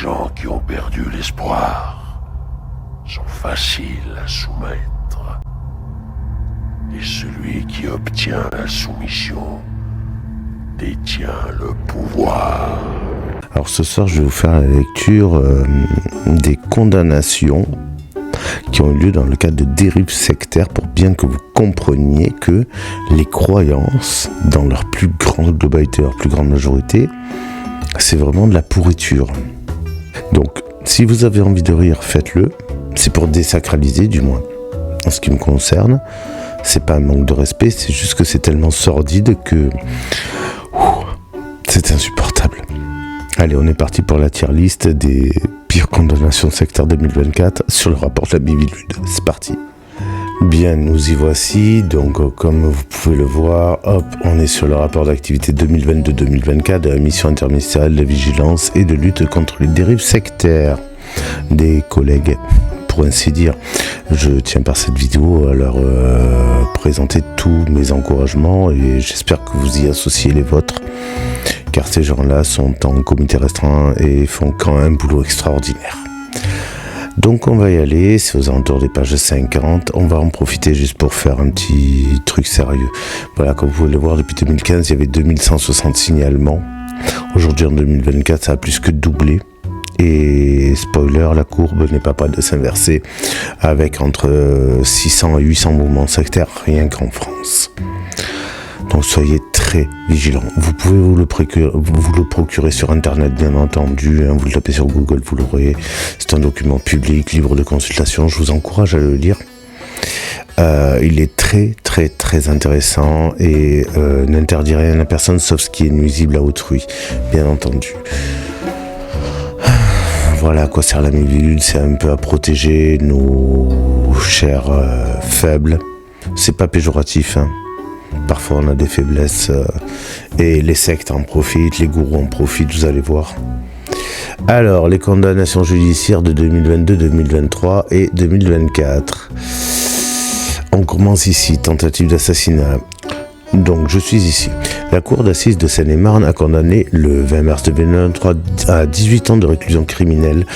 gens qui ont perdu l'espoir sont faciles à soumettre. Et celui qui obtient la soumission détient le pouvoir. Alors ce soir, je vais vous faire la lecture des condamnations qui ont eu lieu dans le cadre de dérives sectaires pour bien que vous compreniez que les croyances, dans leur plus grande globalité, leur plus grande majorité, c'est vraiment de la pourriture. Donc, si vous avez envie de rire, faites-le. C'est pour désacraliser, du moins. En ce qui me concerne, c'est pas un manque de respect, c'est juste que c'est tellement sordide que c'est insupportable. Allez, on est parti pour la tier list des pires condamnations sectaires 2024 sur le rapport de la Miviludes. C'est parti. Bien, nous y voici. Donc, comme vous pouvez le voir, hop, on est sur le rapport d'activité 2022-2024 de la mission interministérielle de vigilance et de lutte contre les dérives sectaires des collègues, pour ainsi dire. Je tiens par cette vidéo à leur présenter tous mes encouragements et j'espère que vous y associez les vôtres, car ces gens-là sont en comité restreint et font quand même un boulot extraordinaire. Donc on va y aller, c'est aux alentours des pages 50, on va en profiter juste pour faire un petit truc sérieux. Voilà, comme vous pouvez le voir, depuis 2015, il y avait 2160 signalements. Aujourd'hui, en 2024, ça a plus que doublé. Et spoiler, la courbe n'est pas prête de s'inverser, avec entre 600 et 800 mouvements sectaires, rien qu'en France. Donc soyez très vigilants. Vous pouvez vous le procurer sur internet, bien entendu, hein, vous le tapez sur Google, vous l'aurez. C'est un document public, libre de consultation, je vous encourage à le lire. Il est très très très intéressant et n'interdit rien à personne sauf ce qui est nuisible à autrui, bien entendu. Voilà à quoi sert la Miviludes, c'est un peu à protéger nos chers faibles. C'est pas péjoratif, hein. Parfois on a des faiblesses et les sectes en profitent, les gourous en profitent, vous allez voir. Alors, les condamnations judiciaires de 2022, 2023 et 2024. On commence ici, tentative d'assassinat. Donc, je suis ici. La cour d'assises de Seine-et-Marne a condamné le 20 mars 2023 à 18 ans de réclusion criminelle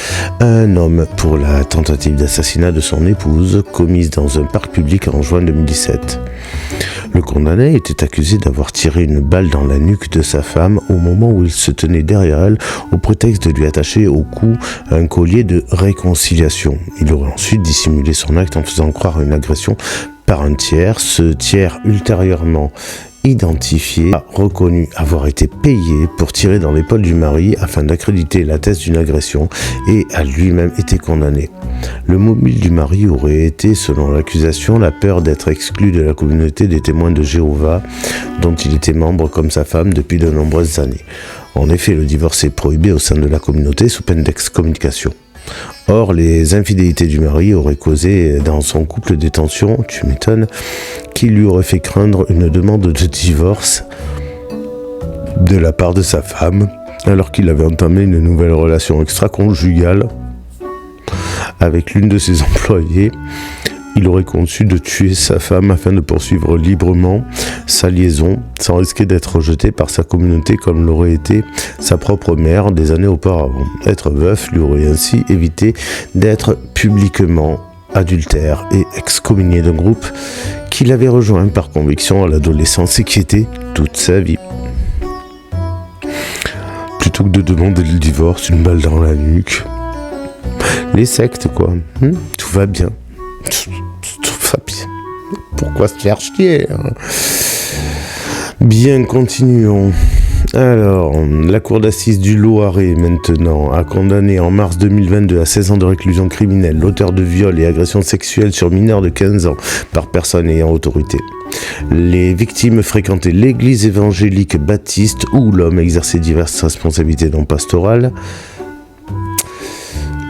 un homme pour la tentative d'assassinat de son épouse commise dans un parc public en juin 2017. Le condamné était accusé d'avoir tiré une balle dans la nuque de sa femme au moment où il se tenait derrière elle au prétexte de lui attacher au cou un collier de réconciliation. Il aurait ensuite dissimulé son acte en faisant croire à une agression par un tiers. Ce tiers, ultérieurement identifié, a reconnu avoir été payé pour tirer dans l'épaule du mari afin d'accréditer la thèse d'une agression et a lui-même été condamné. Le mobile du mari aurait été, selon l'accusation, la peur d'être exclu de la communauté des témoins de Jéhovah, dont il était membre comme sa femme depuis de nombreuses années. En effet, le divorce est prohibé au sein de la communauté sous peine d'excommunication. Or, les infidélités du mari auraient causé dans son couple des tensions, tu m'étonnes, qui lui aurait fait craindre une demande de divorce de la part de sa femme, alors qu'il avait entamé une nouvelle relation extra-conjugale avec l'une de ses employées. Il aurait conçu de tuer sa femme afin de poursuivre librement sa liaison, sans risquer d'être rejeté par sa communauté comme l'aurait été sa propre mère des années auparavant. Être veuf lui aurait ainsi évité d'être publiquement adultère et excommunié d'un groupe qu'il avait rejoint par conviction à l'adolescence et qui était toute sa vie. Plutôt que de demander le divorce, une balle dans la nuque. Les sectes, quoi. Tout va bien. Pourquoi se faire chier, hein? Bien, continuons. Alors, la cour d'assises du Loiret, maintenant, a condamné en mars 2022 à 16 ans de réclusion criminelle l'auteur de viol et agression sexuelle sur mineurs de 15 ans par personne ayant autorité. Les victimes fréquentaient l'église évangélique baptiste où l'homme exerçait diverses responsabilités non pastorales.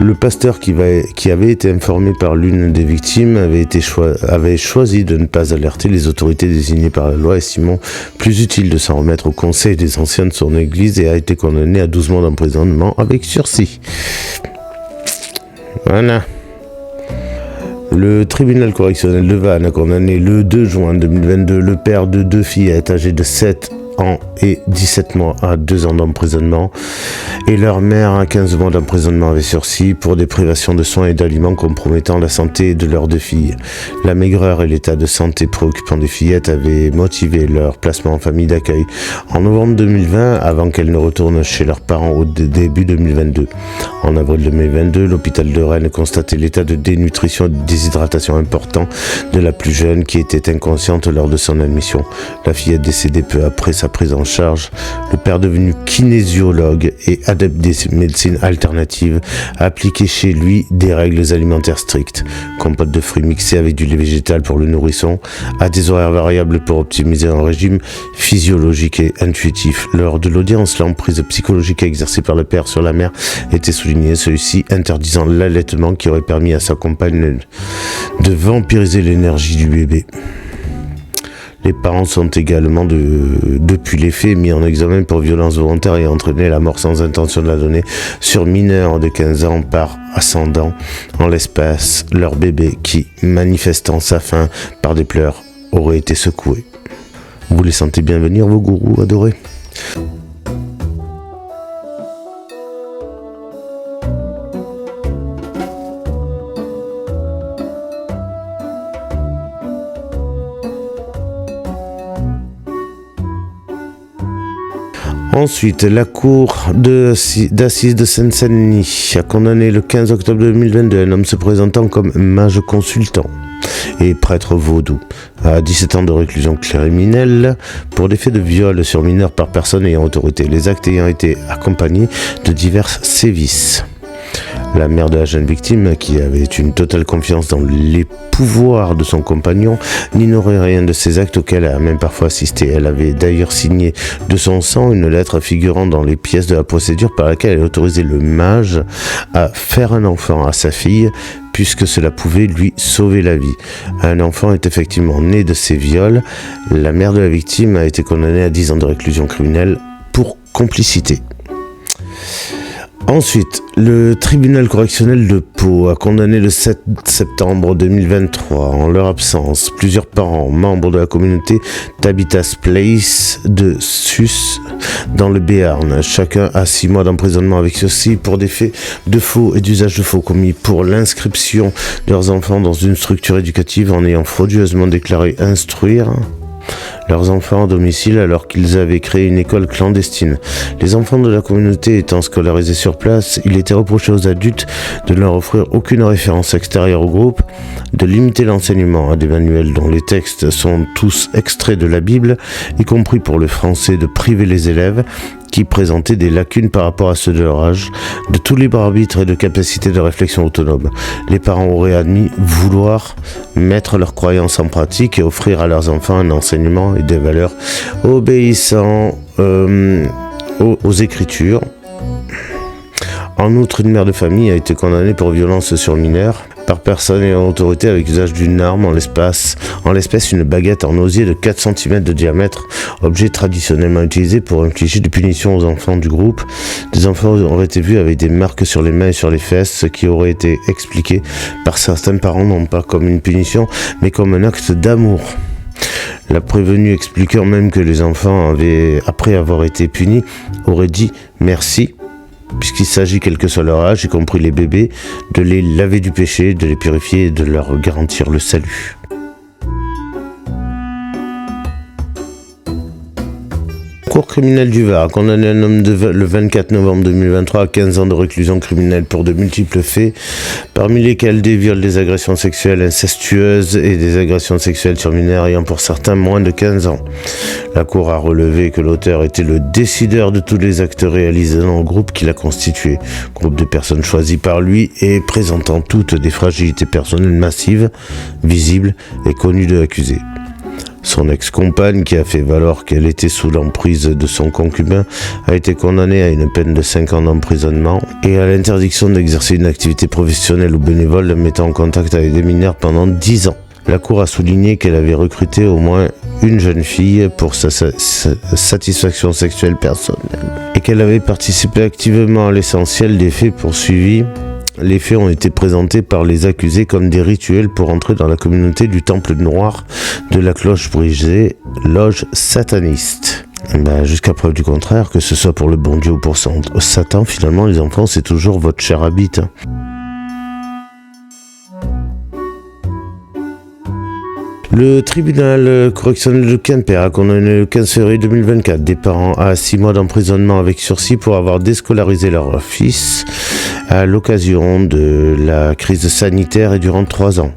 Le pasteur qui avait été informé par l'une des victimes avait choisi de ne pas alerter les autorités désignées par la loi, estimant plus utile de s'en remettre au conseil des anciens de son église et a été condamné à 12 mois d'emprisonnement avec sursis. Voilà. Le tribunal correctionnel de Vannes a condamné le 2 juin 2022 le père de 2 fillettes âgées de 7 ans et 17 mois à 2 ans d'emprisonnement et leur mère à 15 mois d'emprisonnement avec sursis pour des privations de soins et d'aliments compromettant la santé de leurs 2 filles. La maigreur et l'état de santé préoccupant des fillettes avaient motivé leur placement en famille d'accueil en novembre 2020 avant qu'elles ne retournent chez leurs parents au début 2022. En avril 2022, l'hôpital de Rennes constatait l'état de dénutrition et de déshydratation important de la plus jeune qui était inconsciente lors de son admission. La fillette décédée peu après sa prise en charge. Le père devenu kinésiologue et adepte des médecines alternatives a appliqué chez lui des règles alimentaires strictes. Compote de fruits mixés avec du lait végétal pour le nourrisson, à des horaires variables pour optimiser un régime physiologique et intuitif. Lors de l'audience, l'emprise psychologique exercée par le père sur la mère était soulignée, celui-ci interdisant l'allaitement qui aurait permis à sa compagne de vampiriser l'énergie du bébé. Les parents sont également, depuis les faits, mis en examen pour violence volontaire et entraîné la mort sans intention de la donner sur mineur de 15 ans par ascendant, en l'espèce leur bébé qui, manifestant sa faim par des pleurs, aurait été secoué. Vous les sentez bien venir, vos gourous adorés ? Ensuite, la cour d'assises de Seine-Saint-Denis a condamné le 15 octobre 2022 un homme se présentant comme mage consultant et prêtre vaudou à 17 ans de réclusion criminelle pour des faits de viol sur mineurs par personne ayant autorité, les actes ayant été accompagnés de divers sévices. La mère de la jeune victime, qui avait une totale confiance dans les pouvoirs de son compagnon, n'ignorait rien de ces actes auxquels elle a même parfois assisté. Elle avait d'ailleurs signé de son sang une lettre figurant dans les pièces de la procédure par laquelle elle autorisait le mage à faire un enfant à sa fille, puisque cela pouvait lui sauver la vie. Un enfant est effectivement né de ces viols. La mère de la victime a été condamnée à 10 ans de réclusion criminelle pour complicité. Ensuite, le tribunal correctionnel de Pau a condamné le 7 septembre 2023, en leur absence, plusieurs parents membres de la communauté d'Habitas Place de Sus dans le Béarn, chacun à 6 mois d'emprisonnement avec sursis pour des faits de faux et d'usage de faux commis pour l'inscription de leurs enfants dans une structure éducative en ayant frauduleusement déclaré instruire leurs enfants à domicile alors qu'ils avaient créé une école clandestine. Les enfants de la communauté étant scolarisés sur place, il était reproché aux adultes de ne leur offrir aucune référence extérieure au groupe, de limiter l'enseignement à des manuels dont les textes sont tous extraits de la Bible, y compris pour le français, de priver les élèves qui présentaient des lacunes par rapport à ceux de leur âge, de tout libre arbitre et de capacité de réflexion autonome. Les parents auraient admis vouloir mettre leurs croyances en pratique et offrir à leurs enfants un enseignement et des valeurs obéissant aux Écritures. En outre, une mère de famille a été condamnée pour violence sur mineur par personne ayant autorité avec usage d'une arme, en l'espèce une baguette en osier de 4 cm de diamètre, objet traditionnellement utilisé pour infliger des punitions aux enfants du groupe. Des enfants auraient été vus avec des marques sur les mains et sur les fesses, ce qui aurait été expliqué par certains parents non pas comme une punition, mais comme un acte d'amour. La prévenue expliquant même que les enfants avaient, après avoir été punis, auraient dit merci, puisqu'il s'agit, quel que soit leur âge, y compris les bébés, de les laver du péché, de les purifier et de leur garantir le salut. La Cour criminelle du Var a condamné un homme le 24 novembre 2023 à 15 ans de réclusion criminelle pour de multiples faits, parmi lesquels des viols, des agressions sexuelles incestueuses et des agressions sexuelles sur mineurs ayant pour certains moins de 15 ans. La Cour a relevé que l'auteur était le décideur de tous les actes réalisés dans le groupe qu'il a constitué, groupe de personnes choisies par lui et présentant toutes des fragilités personnelles massives, visibles et connues de l'accusé. Son ex-compagne, qui a fait valoir qu'elle était sous l'emprise de son concubin, a été condamnée à une peine de 5 ans d'emprisonnement et à l'interdiction d'exercer une activité professionnelle ou bénévole la mettant en contact avec des mineurs pendant 10 ans. La Cour a souligné qu'elle avait recruté au moins une jeune fille pour sa satisfaction sexuelle personnelle et qu'elle avait participé activement à l'essentiel des faits poursuivis. Les faits ont été présentés par les accusés comme des rituels pour entrer dans la communauté du Temple Noir de la Cloche Brisée, loge sataniste. Jusqu'à preuve du contraire, que ce soit pour le bon Dieu ou pour Satan, finalement, les enfants, c'est toujours votre cher habit. Le tribunal correctionnel de Quimper a condamné le 15 février 2024 des parents à 6 mois d'emprisonnement avec sursis pour avoir déscolarisé leur fils à l'occasion de la crise sanitaire et durant 3 ans.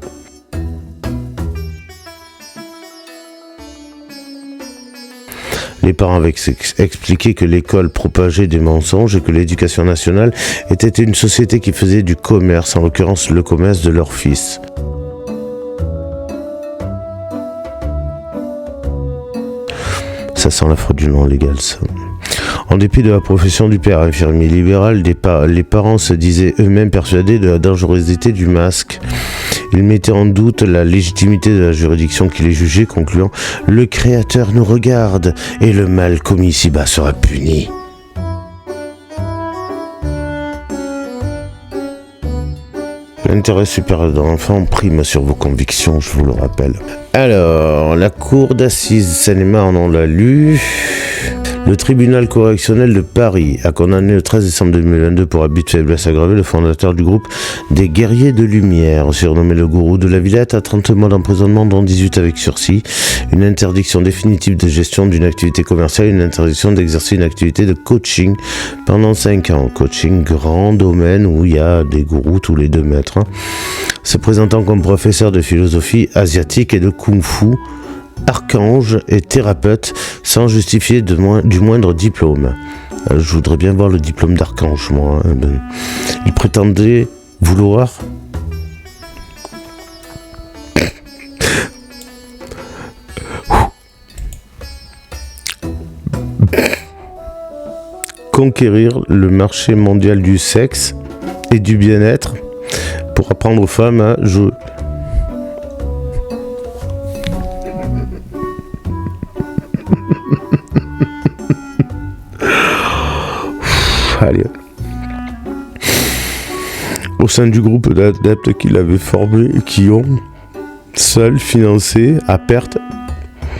Les parents avaient expliqué que l'école propageait des mensonges et que l'éducation nationale était une société qui faisait du commerce, en l'occurrence le commerce de leur fils. Ça sent la fraudulence légale, ça. En dépit de la profession du père infirmier libéral, les parents se disaient eux-mêmes persuadés de la dangerosité du masque. Ils mettaient en doute la légitimité de la juridiction qui les jugeait, concluant « Le Créateur nous regarde et le mal commis ici-bas sera puni ». L'intérêt supérieur de l'enfant prime sur vos convictions, je vous le rappelle. Alors, la cour d'assises Seine-et-Marne, on l'a lu. Le tribunal correctionnel de Paris a condamné le 13 décembre 2022 pour abus de faiblesse aggravée le fondateur du groupe des Guerriers de Lumière, surnommé le Gourou de la Villette, à 30 mois d'emprisonnement, dont 18 avec sursis, une interdiction définitive de gestion d'une activité commerciale et une interdiction d'exercer une activité de coaching pendant 5 ans. Coaching, grand domaine où il y a des gourous tous les 2 mètres. Se présentant comme professeur de philosophie asiatique et de kung-fu, archange et thérapeute sans justifier du moindre diplôme. Je voudrais bien voir le diplôme d'archange, moi. Il prétendait vouloir conquérir le marché mondial du sexe et du bien-être pour apprendre aux femmes à jouer. Allez. Au sein du groupe d'adeptes qu'il avait formé et qui ont seuls financé à perte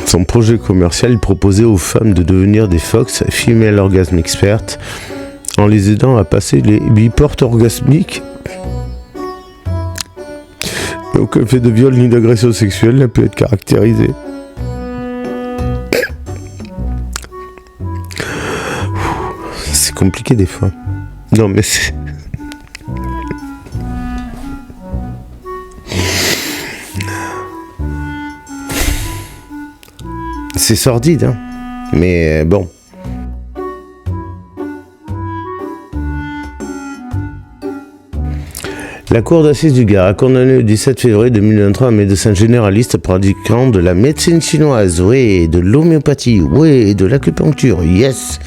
son projet commercial, il proposait aux femmes de devenir des Fox, female orgasm experts, en les aidant à passer les biportes orgasmiques. Aucun fait de viol ni d'agression sexuelle n'a pu être caractérisé. C'est compliqué des fois. Non mais c'est sordide, hein. Mais bon. La cour d'assises du Gard a condamné le 17 février 2023 un médecin généraliste pratiquant de la médecine chinoise, oui, de l'homéopathie, oui, et de l'acupuncture, yes,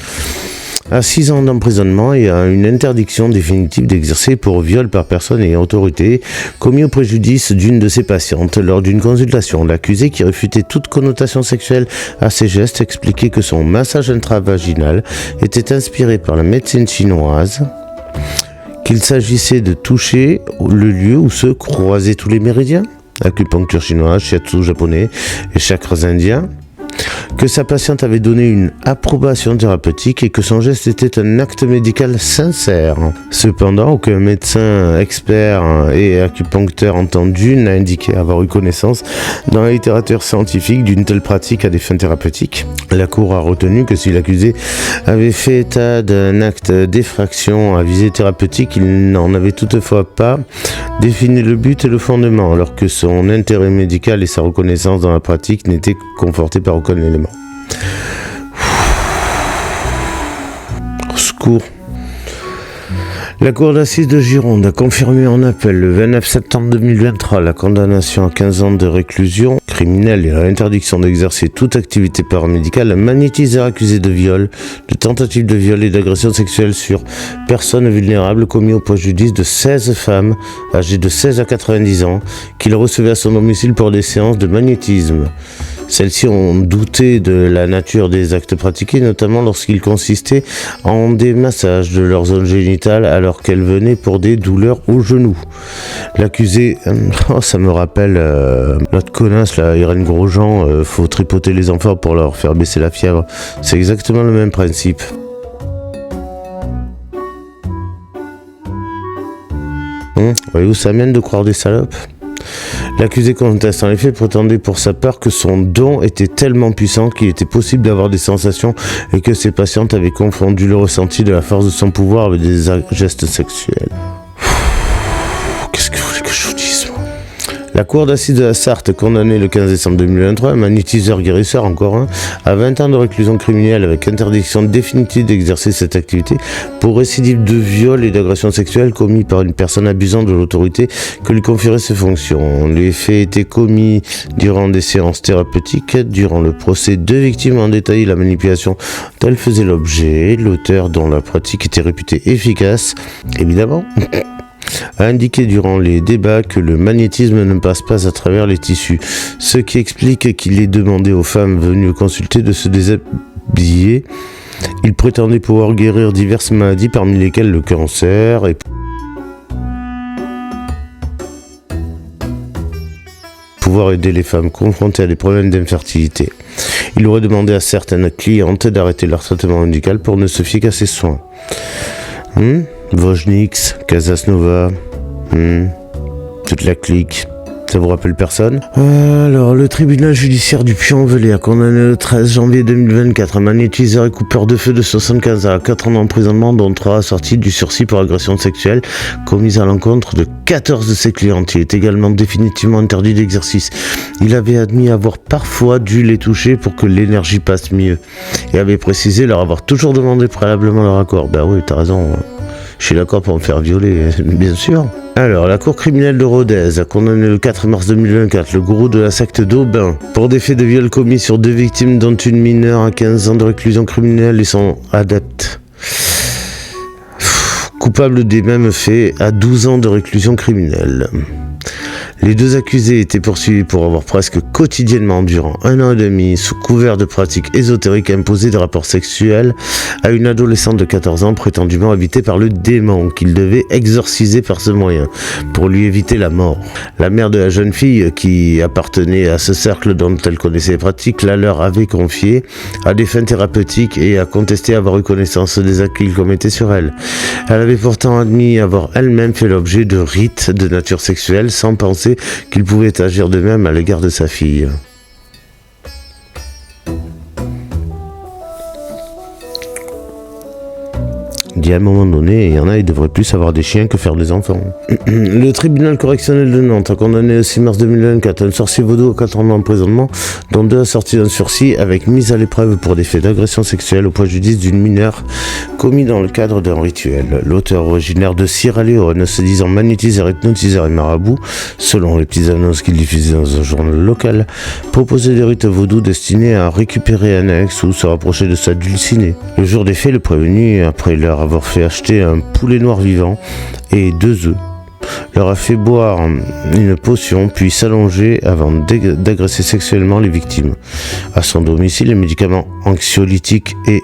à 6 ans d'emprisonnement et à une interdiction définitive d'exercer pour viol par personne ayant autorité commis au préjudice d'une de ses patientes lors d'une consultation. L'accusé, qui réfutait toute connotation sexuelle à ses gestes, expliquait que son massage intravaginal était inspiré par la médecine chinoise, qu'il s'agissait de toucher le lieu où se croisaient tous les méridiens, acupuncture chinoise, shiatsu japonais et chakras indiens, que sa patiente avait donné une approbation thérapeutique et que son geste était un acte médical sincère. Cependant, aucun médecin expert et acupuncteur entendu n'a indiqué avoir eu connaissance dans la littérature scientifique d'une telle pratique à des fins thérapeutiques. La Cour a retenu que si l'accusé avait fait état d'un acte d'effraction à visée thérapeutique, il n'en avait toutefois pas défini le but et le fondement, alors que son intérêt médical et sa reconnaissance dans la pratique n'étaient confortés par aucun élément. Au secours. La cour d'assises de Gironde a confirmé en appel le 29 septembre 2023 la condamnation à 15 ans de réclusion criminelle et à l'interdiction d'exercer toute activité paramédicale à un magnétiseur accusé de viol, de tentative de viol et d'agression sexuelle sur personnes vulnérables commis au préjudice de 16 femmes âgées de 16 à 90 ans qu'il recevait à son domicile pour des séances de magnétisme. Celles-ci ont douté de la nature des actes pratiqués, notamment lorsqu'ils consistaient en des massages de leur zone génitale alors qu'elles venaient pour des douleurs au genou. L'accusé, ça me rappelle notre connasse là, Irène Grosjean, faut tripoter les enfants pour leur faire baisser la fièvre. C'est exactement le même principe. Voyez où ça mène de croire des salopes? L'accusé conteste en effet, prétendait pour sa part que son don était tellement puissant qu'il était possible d'avoir des sensations et que ses patientes avaient confondu le ressenti de la force de son pouvoir avec des gestes sexuels. Qu'est-ce que vous voulez que je vous dise? La cour d'assises de la Sarthe condamnait le 15 décembre 2023 un magnétiseur guérisseur, encore un, à 20 ans de réclusion criminelle avec interdiction définitive d'exercer cette activité pour récidive de viol et d'agression sexuelle commis par une personne abusant de l'autorité que lui conférait ses fonctions. Les faits étaient commis durant des séances thérapeutiques. Durant le procès, 2 victimes ont détaillé la manipulation dont elles faisaient l'objet. L'auteur, dont la pratique était réputée efficace, évidemment, a indiqué durant les débats que le magnétisme ne passe pas à travers les tissus, ce qui explique qu'il est demandé aux femmes venues le consulter de se déshabiller. Il prétendait pouvoir guérir diverses maladies, parmi lesquelles le cancer, et pouvoir aider les femmes confrontées à des problèmes d'infertilité. Il aurait demandé à certaines clientes d'arrêter leur traitement médical pour ne se fier qu'à ses soins. Vojnix, Casasnova, toute la clique. Ça vous rappelle personne? Alors, le tribunal judiciaire du Puy-en-Velay a condamné le 13 janvier 2024 un magnétiseur et coupeur de feu de 75 à 4 ans d'emprisonnement, dont 3 assortis du sursis pour agression sexuelle commise à l'encontre de 14 de ses clientes. Il est également définitivement interdit d'exercice. Il avait admis avoir parfois dû les toucher pour que l'énergie passe mieux et avait précisé leur avoir toujours demandé préalablement leur accord. Ben oui, t'as raison. Je suis d'accord pour me faire violer, bien sûr. Alors, la cour criminelle de Rodez a condamné le 4 mars 2024 le gourou de la secte d'Aubin pour des faits de viol commis sur 2 victimes, dont une mineure à 15 ans de réclusion criminelle et son adepte. Coupable des mêmes faits à 12 ans de réclusion criminelle. Les 2 accusés étaient poursuivis pour avoir presque quotidiennement, durant 1 an et demi, sous couvert de pratiques ésotériques, imposé des rapports sexuels à une adolescente de 14 ans prétendument habitée par le démon qu'ils devaient exorciser par ce moyen pour lui éviter la mort. La mère de la jeune fille, qui appartenait à ce cercle dont elle connaissait les pratiques, la leur avait confié à des fins thérapeutiques et a contesté avoir eu connaissance des actes qu'ils commettaient sur elle. Elle avait pourtant admis avoir elle-même fait l'objet de rites de nature sexuelle sans penser qu'il pouvait agir de même à l'égard de sa fille. Dit à un moment donné, il y en a, ils devraient plus avoir des chiens que faire des enfants. Le tribunal correctionnel de Nantes a condamné le 6 mars 2024 un sorcier vaudou à 4 ans d'emprisonnement, dont 2 assortis d'un sursis avec mise à l'épreuve pour des faits d'agression sexuelle au préjudice d'une mineure commis dans le cadre d'un rituel. L'auteur, originaire de Sierra Leone, se disant magnétiseur, hypnotiseur et marabout, selon les petites annonces qu'il diffusait dans un journal local, proposait des rites vaudous destinés à récupérer un ex ou se rapprocher de sa dulcinée. Le jour des faits, le prévenu, après leur avoir fait acheter un poulet noir vivant et 2 œufs, leur a fait boire une potion puis s'allonger avant d'agresser sexuellement les victimes. À son domicile, les médicaments anxiolytiques et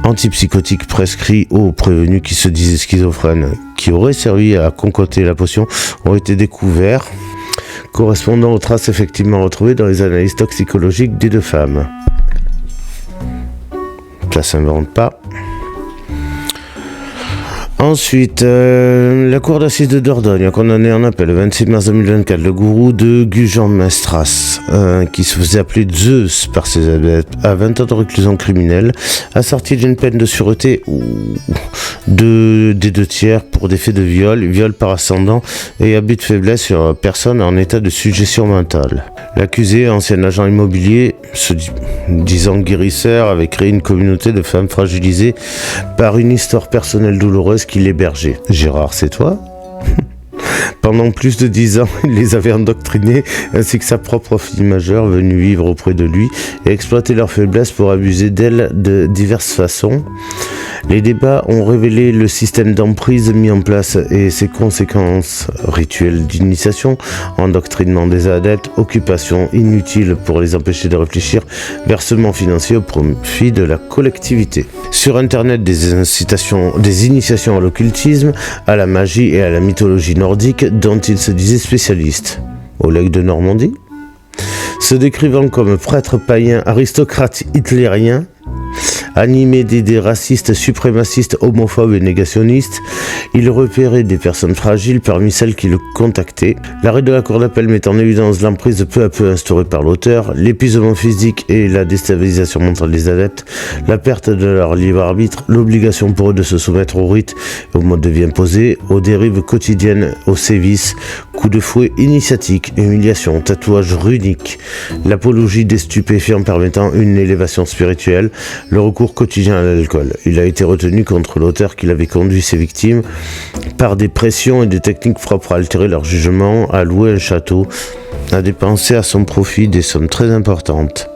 antipsychotiques prescrits aux prévenus qui se disaient schizophrènes, qui auraient servi à concocter la potion, ont été découverts, correspondant aux traces effectivement retrouvées dans les analyses toxicologiques des 2 femmes. Ça s'invente pas. Ensuite, la cour d'assises de Dordogne a condamné en appel le 26 mars 2024 le gourou de Gujan-Mestras, qui se faisait appeler Zeus par ses adeptes, à 20 ans de réclusion criminelle, assorti d'une peine de sûreté des 2 tiers pour des faits de viol par ascendant et abus de faiblesse sur personne en état de suggestion mentale. L'accusé, ancien agent immobilier, se disant guérisseur, avait créé une communauté de femmes fragilisées par une histoire personnelle douloureuse qui l'hébergeait. Gérard, c'est toi? Pendant plus de 10 ans, il les avait endoctrinés, ainsi que sa propre fille majeure venue vivre auprès de lui et exploiter leur faiblesse pour abuser d'elle de diverses façons. Les débats ont révélé le système d'emprise mis en place et ses conséquences: rituels d'initiation, endoctrinement des adeptes, occupation inutile pour les empêcher de réfléchir, versement financier au profit de la collectivité. Sur internet, des initiations à l'occultisme, à la magie et à la mythologie nordique dont ils se disaient spécialistes. Oleg de Normandie, se décrivant comme prêtre païen, aristocrate hitlérien, animé d'idées racistes, suprémacistes, homophobes et négationnistes, il repérait des personnes fragiles parmi celles qui le contactaient. L'arrêt de la cour d'appel met en évidence l'emprise peu à peu instaurée par l'auteur, l'épuisement physique et la déstabilisation mentale des adeptes, la perte de leur libre arbitre, l'obligation pour eux de se soumettre aux rites et au mode de vie imposé, aux dérives quotidiennes, aux sévices, coups de fouet initiatiques, humiliations, tatouages runiques, l'apologie des stupéfiants permettant une élévation spirituelle, le recours quotidien à l'alcool. Il a été retenu contre l'auteur qu'il avait conduit ses victimes par des pressions et des techniques propres à altérer leur jugement, à louer un château, à dépenser à son profit des sommes très importantes,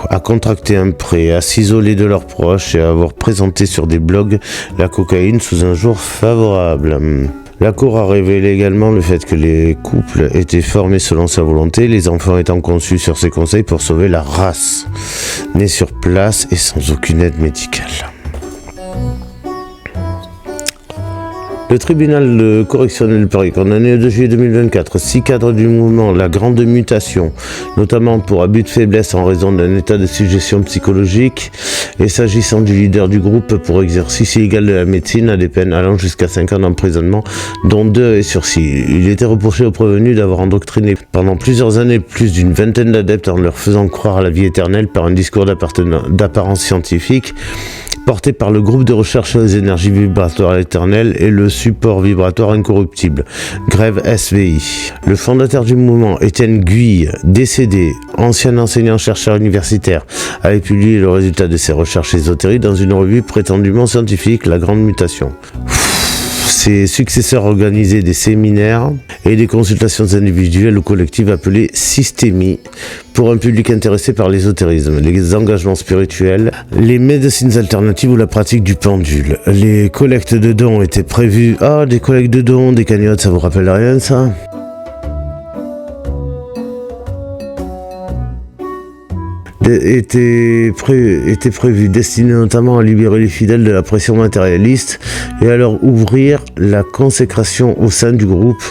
à contracter un prêt, à s'isoler de leurs proches et à avoir présenté sur des blogs la cocaïne sous un jour favorable. La Cour a révélé également le fait que les couples étaient formés selon sa volonté, les enfants étant conçus sur ses conseils pour sauver la race, nés sur place et sans aucune aide médicale. Le tribunal correctionnel de Paris condamné le 2 juillet 2024 6 cadres du mouvement La Grande Mutation, notamment pour abus de faiblesse en raison d'un état de suggestion psychologique, et s'agissant du leader du groupe pour exercice illégal de la médecine à des peines allant jusqu'à 5 ans d'emprisonnement, dont 2 et sursis. Il était reproché aux prévenus d'avoir endoctriné pendant plusieurs années plus d'une vingtaine d'adeptes en leur faisant croire à la vie éternelle par un discours d'apparence scientifique porté par le groupe de recherche sur les énergies vibratoires éternelles et le support vibratoire incorruptible, Grève SVI. Le fondateur du mouvement, Étienne Guy, décédé, ancien enseignant-chercheur universitaire, avait publié le résultat de ses recherches ésotériques dans une revue prétendument scientifique, La Grande Mutation. Ses successeurs organisaient des séminaires et des consultations individuelles ou collectives appelées systémies pour un public intéressé par l'ésotérisme, les engagements spirituels, les médecines alternatives ou la pratique du pendule. Les collectes de dons étaient prévues. Ah, des collectes de dons, des cagnottes, ça vous rappelle rien ça ? Était prévu, destiné notamment à libérer les fidèles de la pression matérialiste et à leur ouvrir la consécration au sein du groupe.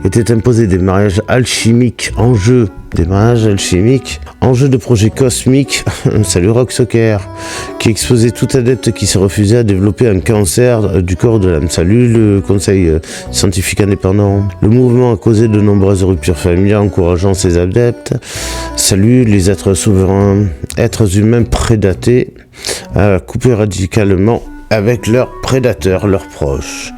Étaient imposés des mariages alchimiques en jeu, de projets cosmiques, salut Rock Soccer, qui exposait tout adepte qui se refusait à développer un cancer du corps de l'âme. Salut le Conseil scientifique indépendant. Le mouvement a causé de nombreuses ruptures familiales encourageant ses adeptes. Salut les êtres souverains, êtres humains prédatés, à couper radicalement avec leurs prédateurs, leurs proches.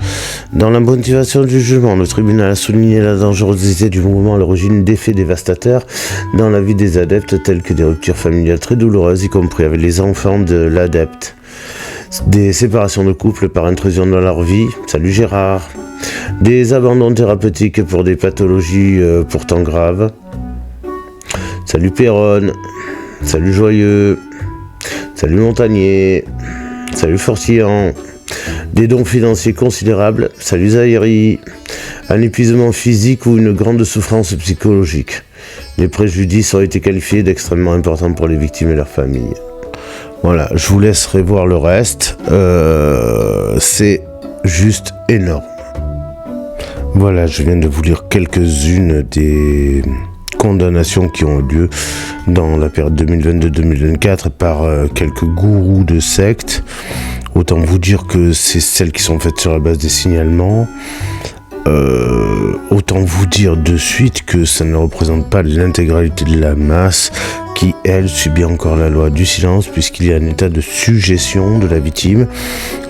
Dans la motivation du jugement, le tribunal a souligné la dangerosité du mouvement à l'origine d'effets dévastateurs dans la vie des adeptes, tels que des ruptures familiales très douloureuses, y compris avec les enfants de l'adepte, des séparations de couple par intrusion dans leur vie, salut Gérard, des abandons thérapeutiques pour des pathologies pourtant graves, salut Péronne, salut Joyeux, salut Montagnier, salut Fortillant, des dons financiers considérables, salut Zahiri, un épuisement physique ou une grande souffrance psychologique. Les préjudices ont été qualifiés d'extrêmement importants pour les victimes et leurs familles. Voilà, je vous laisserai voir le reste. C'est juste énorme. Voilà, je viens de vous lire quelques-unes des condamnations qui ont eu lieu dans la période 2022-2024 par quelques gourous de sectes. Autant vous dire que c'est celles qui sont faites sur la base des signalements. Autant vous dire de suite que ça ne représente pas l'intégralité de la masse qui, elle, subit encore la loi du silence, puisqu'il y a un état de suggestion de la victime,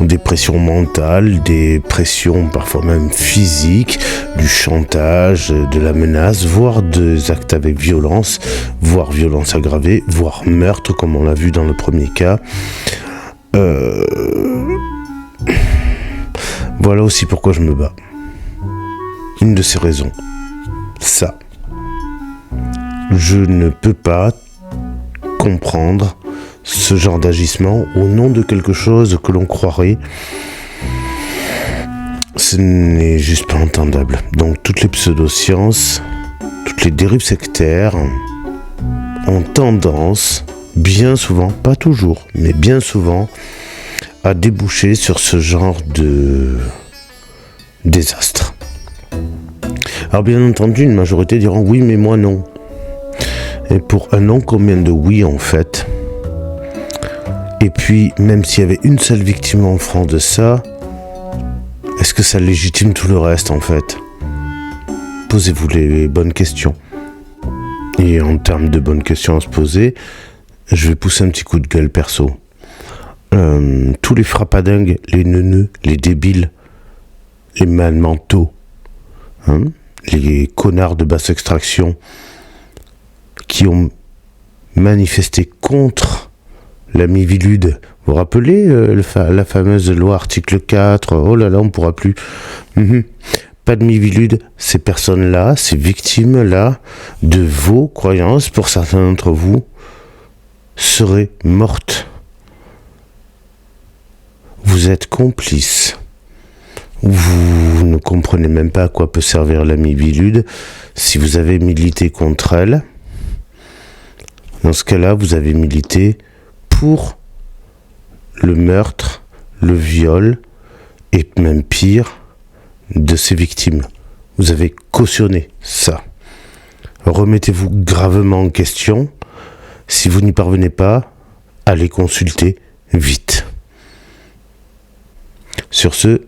des pressions mentales, des pressions parfois même physiques, du chantage, de la menace, voire des actes avec violence, voire violence aggravée, voire meurtre, comme on l'a vu dans le premier cas. Voilà aussi pourquoi je me bats. Une de ces raisons, ça. Je ne peux pas comprendre ce genre d'agissement au nom de quelque chose que l'on croirait, ce n'est juste pas entendable. Donc toutes les pseudosciences, toutes les dérives sectaires ont tendance, bien souvent, pas toujours, mais bien souvent, à déboucher sur ce genre de désastre. Alors bien entendu, une majorité diront oui, mais moi non. Et pour un non, combien de oui en fait? Et puis, même s'il y avait une seule victime en France de ça, est-ce que ça légitime tout le reste en fait? Posez-vous les bonnes questions. Et en termes de bonnes questions à se poser, je vais pousser un petit coup de gueule perso. Tous les frappadingues, les neuneux, les débiles, les malmentaux, les connards de basse extraction qui ont manifesté contre la Miviludes. Vous vous rappelez la fameuse loi article 4? Oh là là, on ne pourra plus. Pas de Miviludes. Ces personnes-là, ces victimes-là de vos croyances, pour certains d'entre vous, seraient mortes. Vous êtes complices. Vous ne comprenez même pas à quoi peut servir la Miviludes. Si vous avez milité contre elle, dans ce cas-là, vous avez milité pour le meurtre, le viol et même pire de ces victimes. Vous avez cautionné ça. Remettez-vous gravement en question. Si vous n'y parvenez pas, allez consulter vite. Sur ce,